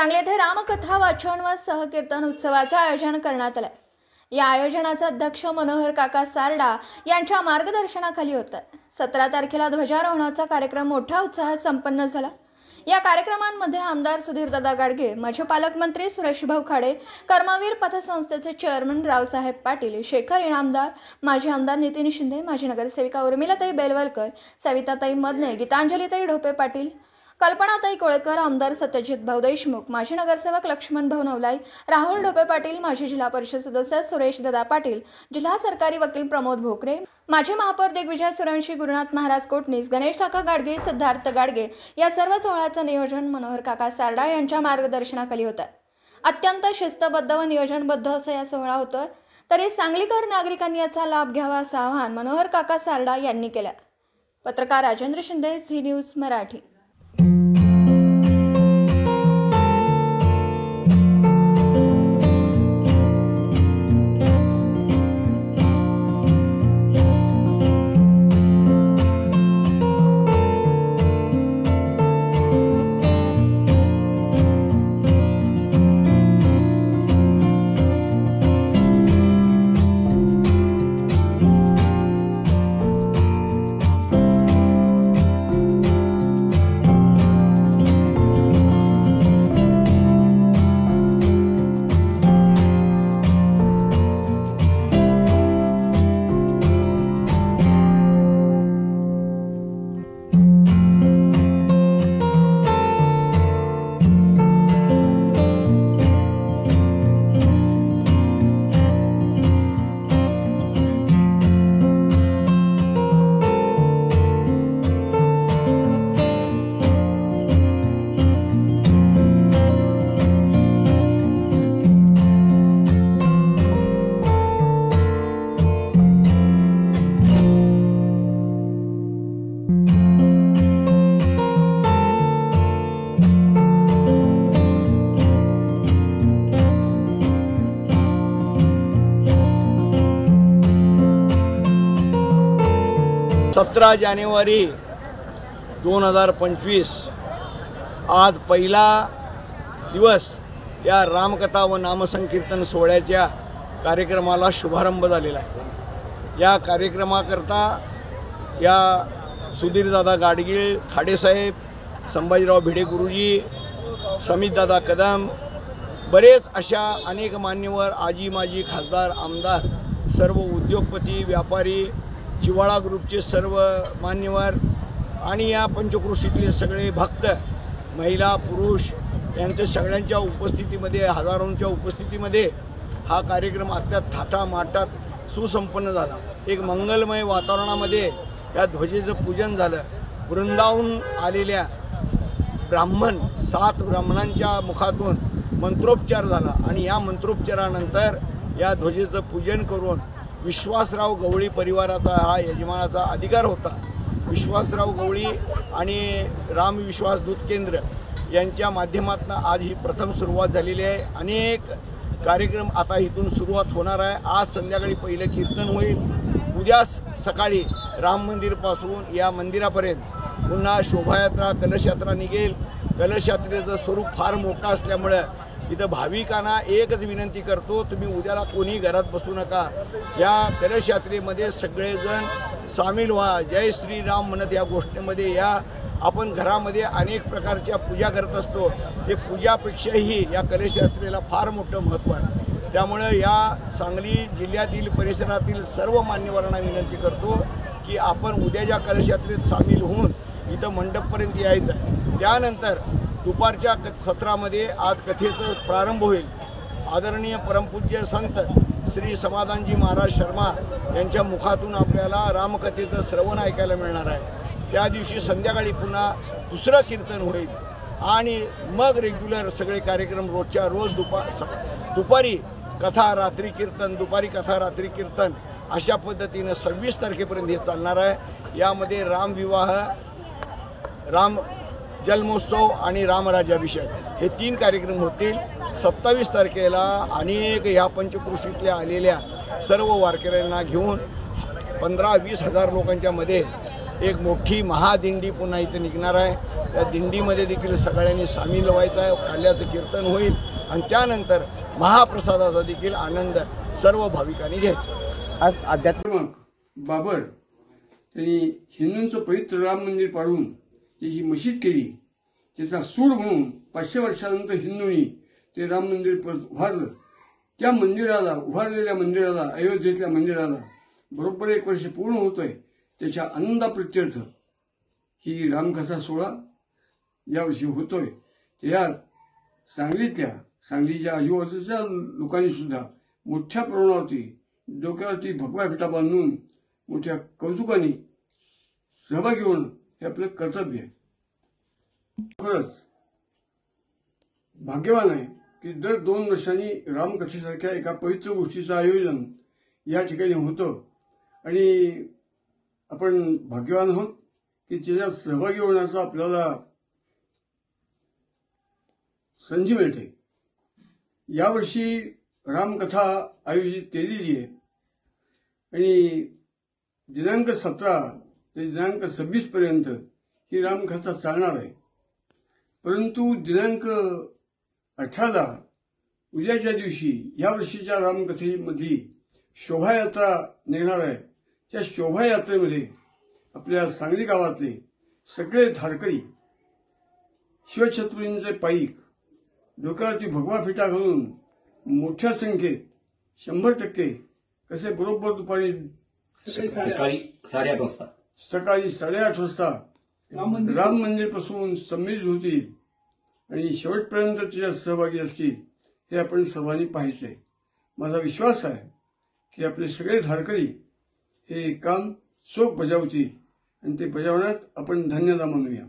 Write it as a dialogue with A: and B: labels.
A: सांगली येथे रामकथा वाचन व सहकीर्तन उत्सवाचे आयोजन करण्यात आले। या आयोजनाचा अध्यक्ष मनोहर काका सारडा यांच्या मार्गदर्शनाखाली होते। 17 तारखेला ध्वजारोहणाचा कार्यक्रम मोठ्या उत्साहात संपन्न झाला। या कार्यक्रमांमध्ये आमदार सुधीरदादा गाडगे, माजी पालकमंत्री सुरेशभाऊ खाडे, कर्मवीर पतसंस्थेचे चेअरमन रावसाहेब पाटील, शेखर इनामदार, माजी आमदार नितीन शिंदे, माजी नगरसेविका उर्मिलाताई बेलवलकर, सविताताई मदने, गीतांजलीताई ढोपे पाटील, कल्पनाताई कोळेकर, आमदार सत्यजित भाऊ देशमुख, माजी नगरसेवक लक्ष्मण भाऊ नवलाई, राहुल ढोपे पाटील, माजी जिल्हा परिषद सदस्य सुरेश दादा पाटील, जिल्हा सरकारी वकील प्रमोद भोकरे, माजी महापौर दिग्विजय सूर्यवंशी, गुरुनाथ महाराज कोटणीस, गणेश काका गाडगे, सिद्धार्थ गाडगे या सर्व सोहळ्याचे नियोजन मनोहर काका सारडा यांच्या मार्गदर्शनाखाली होते। अत्यंत शिस्तबद्ध व नियोजनबद्ध असा या सोहळा होता। तरी सांगलीकर नागरिकांनी याचा लाभ घ्यावा असे आवाहन मनोहर काका सारडा यांनी केले। पत्रकार राजेंद्र शिंदे, झी न्यूज मराठी।
B: सतरा जानेवारी 2025 आज पहिला दिवस या रामकथा व नामसंकीर्तन सोहळ्याच्या कार्यक्रमाला शुभारंभ झालेला आहे। या कार्यक्रमाकरता या सुधीरदादा गाडगे, खाडेसाहेब, संभाजीराव भिडे गुरुजी, समितदादा कदम, बरेच अशा अनेक मान्यवर, आजी माजी खासदार, आमदार, सर्व उद्योगपती, व्यापारी, जिवाळा ग्रुपचे सर्व मान्यवर आणि या पंचक्रोशीतले सगळे भक्त, महिला, पुरुष यांच्या सगळ्यांच्या उपस्थितीमध्ये, हजारोंच्या उपस्थितीमध्ये हा कार्यक्रम अत्यंत थाटामाटात सुसंपन्न झाला। एक मंगलमय वातावरणामध्ये या ध्वजेचं पूजन झालं। वृंदावून आलेल्या ब्राह्मण 7 ब्राह्मणांच्या मुखातून मंत्रोच्चार झाला आणि या मंत्रोच्चारानंतर या ध्वजेचं पूजन करून विश्वासराव गवळी परिवाराचा हा यजमानाचा अधिकार होता। विश्वासराव गवळी आणि राम विश्वास दूत केंद्र यांच्या माध्यमातून आज ही प्रथम सुरुवात झालेली आहे। अनेक कार्यक्रम आता इथून सुरुवात होणार आहे। आज संध्याकाळी पहिलं कीर्तन होईल। उद्या सकाळी राम मंदिरपासून या मंदिरापर्यंत पुन्हा शोभायात्रा, कलशयात्रा निघेल। कलशयात्रेचं स्वरूप फार मोठं असल्यामुळे इथं भाविकांना एकच विनंती करतो, तुम्ही उद्याला कोणी घरात बसू नका। या कलशयात्रेमध्ये सगळेजण सामील व्हा। जय श्रीराम म्हणत या गोष्टीमध्ये या। आपण घरामध्ये अनेक प्रकारच्या पूजा करत असतो, ते पूजापेक्षाही या कलशयात्रेला फार मोठं महत्त्व आहे। त्यामुळे या सांगली जिल्ह्यातील परिसरातील सर्व मान्यवरांना विनंती करतो की आपण उद्याच्या कलशयात्रेत सामील होऊन इथं मंडपपर्यंत यायचं आहे। त्यानंतर दुपारच्या सत्रामध्ये आज कथेचा प्रारंभ होईल। आदरणीय परमपूज्य संत श्री समाधानजी महाराज शर्मा यांच्या मुखातून आपल्याला रामकथेचं श्रवण ऐकायला मिळणार आहे। त्या दिवशी संध्याकाळी पुन्हा दुसरं कीर्तन होईल आणि मग रेग्युलर सगळे कार्यक्रम रोजच्या रोज दुपारी कथा, रात्री कीर्तन, दुपारी कथा, रात्री कीर्तन अशा पद्धतीनं 26 तारखेपर्यंत हे चालणार आहे। यामध्ये रामविवाह, राम जन्मोत्सव आणि रामराज्याभिषेक हे 3 कार्यक्रम होतील। 27 तारखेला अनेक या पंचक्रोशीतल्या आलेल्या सर्व वारकऱ्यांना घेऊन 15-20 हजार लोकांच्या मध्ये एक मोठी महादिंडी पुन्हा इथे निघणार आहे. त्या दिंडीमध्ये देखील सगळ्यांनी सामील व्हायचं आहे. काल्याचं कीर्तन होईल आणि त्यानंतर महाप्रसादाचा देखील आनंद सर्व भाविकांनी घ्यायचा.
C: आज आध्यात्मिक बाबर त्यांनी हिंदूंचं पवित्र राम मंदिर पाडून त्याची मशीद केली. त्याचा सूड म्हणून 500 वर्षानंतर हिंदूंनी ते राम मंदिर परत उभारलं. त्या मंदिराला, उभारलेल्या मंदिराला, अयोध्येतल्या मंदिराला बरोबर 1 वर्ष पूर्ण होतोय. त्याच्या आनंदाप्रित्यर्थ ही रामकथा सोहळा यावर्षी होतोय. त्यात सांगलीच्या आजूबाजूच्या लोकांनी सुद्धा मोठ्या प्रमाणावरती डोक्यावरती भगवा फेटा बांधून मोठ्या कौतुकाने सहभागी होणं हे आपलं कर्तव्य आहे. खरंच भाग्यवान आहे की दर 2 वर्षांनी रामकथेसारख्या एका पवित्र गोष्टीचं आयोजन या ठिकाणी होतं आणि आपण भाग्यवान आहोत की त्याच्यात सहभागी होण्याचा आपल्याला संधी मिळते. यावर्षी रामकथा आयोजित केलेली आहे आणि दिनांक 17 ते दिनांक 26 पर्यंत ही रामकथा चालणार आहे. परंतु दिनांक 18 उद्याच्या दिवशी यावर्षीच्या रामकथेमधली शोभायात्रा निघणार आहे. त्या शोभायात्रेमध्ये आपल्या सांगली गावातले सगळे धारकरी शिवछत्रपतींचे पाईक डोक्यावरती भगवा फेटा घालून मोठ्या संख्येत 100% कसे बरोबर दुपारी
D: सकाळी 8:30 वाजता
C: सकाळी 8:30 वाजता राम मंदिर पासून संमिलित होतील आणि शेवटपर्यंत त्याच्यात सहभागी असतील हे आपण सर्वांनी पाहायचंय. माझा विश्वास आहे की आपले सगळे धारकरी हे काम चोख बजावतील आणि ते बजावण्यात आपण धन्यता मानूया.